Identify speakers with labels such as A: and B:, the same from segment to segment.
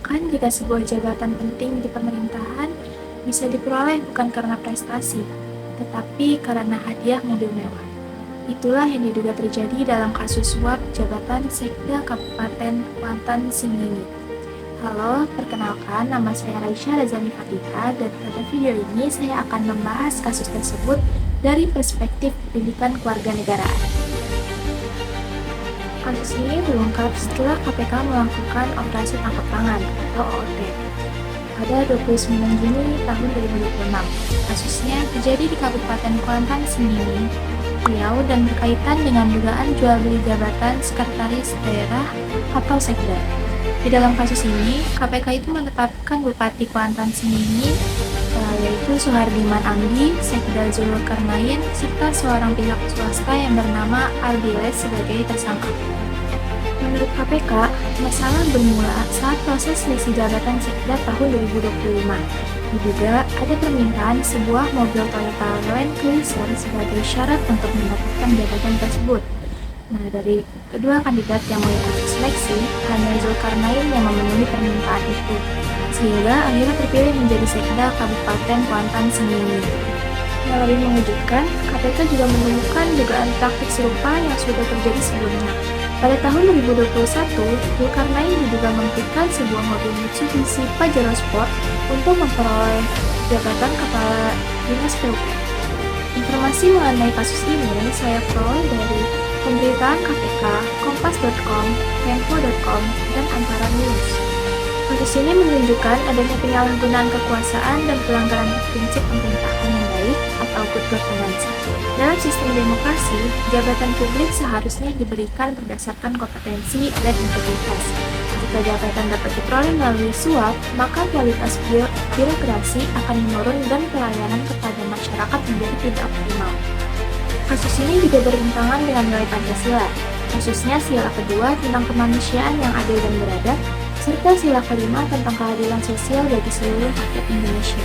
A: mengatakan jika sebuah jabatan penting di pemerintahan bisa diperoleh bukan karena prestasi, tetapi karena hadiah mobil mewah. Itulah yang diduga terjadi dalam kasus suap jabatan Sekda Kabupaten Kuantan Sengingi. Halo, perkenalkan nama saya Raisya Razani Fatihah dan pada video ini saya akan membahas kasus tersebut dari perspektif pendidikan kewarganegaraan. Kasus ini terungkap setelah KPK melakukan operasi tangkap tangan atau OOT pada 29 Juni tahun 2026. Kasusnya terjadi di Kabupaten Kuantan Sengingi, Riau dan berkaitan dengan dugaan jual beli jabatan sekretaris daerah atau sekda. Di dalam kasus ini, KPK itu menetapkan Bupati Kuantan Sengingi yaitu Suhardiman Amdi, Sekda Zulkarnain, serta seorang pihak swasta yang bernama Ardiles sebagai tersangka. Menurut KPK, masalah bermula saat proses seleksi jabatan Sekda tahun 2025. Diduga ada permintaan sebuah mobil Toyota Land Cruiser sebagai syarat untuk mendapatkan jabatan tersebut. Nah, dari kedua kandidat yang mengikuti seleksi, hanya Zulkarnain yang memenuhi permintaan itu, sehingga akhirnya terpilih menjadi Sekda Kabupaten Kuantan Sengingi. Yang lebih mengejutkan, KPK juga menemukan dugaan praktik serupa yang sudah terjadi sebelumnya. Pada tahun 2021, Zulkarnain diduga memberikan sebuah mobil Mitsubishi Pajero Sport untuk memperoleh jabatan Kepala Dinas PUPR. Informasi mengenai kasus ini saya peroleh dari pemberitaan KPK, Kompas.com, Tempo.com, dan Antara News. Kasus ini menunjukkan adanya penyalahgunaan kekuasaan dan pelanggaran prinsip pemerintahan yang baik atau good governance. Dalam sistem demokrasi, jabatan publik seharusnya diberikan berdasarkan kompetensi dan integritas. Jika jabatan dapat diperoleh melalui suap, maka kualitas birokrasi akan menurun dan pelayanan kepada masyarakat menjadi tidak optimal. Kasus ini juga bertentangan dengan nilai Pancasila, khususnya sila kedua tentang kemanusiaan yang adil dan beradab, serta sila kelima tentang keadilan sosial bagi seluruh rakyat Indonesia.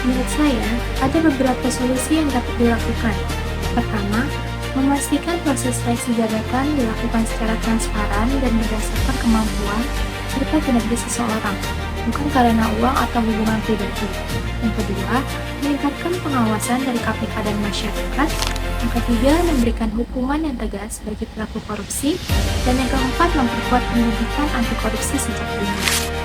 A: Menurut saya, ada beberapa solusi yang dapat dilakukan. Pertama, memastikan proses seleksi jabatan dilakukan secara transparan dan berdasarkan kemampuan serta kinerja seseorang, bukan karena uang atau hubungan pribadi. Yang kedua, meningkatkan pengawasan dari KPK dan masyarakat. Yang ketiga, memberikan hukuman yang tegas bagi pelaku korupsi. Dan yang keempat, memperkuat pendidikan anti korupsi sejak dini.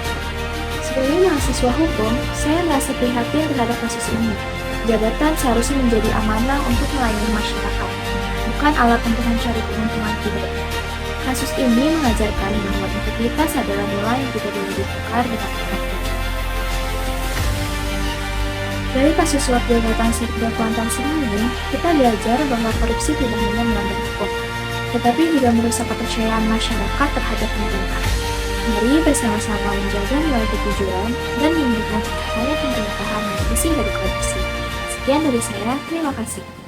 A: Sebagai mahasiswa hukum, saya merasa prihatin terhadap kasus ini. Jabatan seharusnya menjadi amanah untuk melayani masyarakat, bukan alat untuk mencari keuntungan pribadi. Kasus ini mengajarkan bahwa integritas adalah nilai yang tidak boleh ditukar dengan apapun. Dari kasus suap jabatan Sekda Kuantan Sengingi, kita belajar bahwa korupsi tidak hanya melanggar hukum, tetapi juga merusak kepercayaan masyarakat terhadap pemerintah. Mari bersama-sama menjaga nilai kejujuran dan mendukung kinerja pemerintahan yang bersih dari korupsi. Sekian dari saya, terima kasih.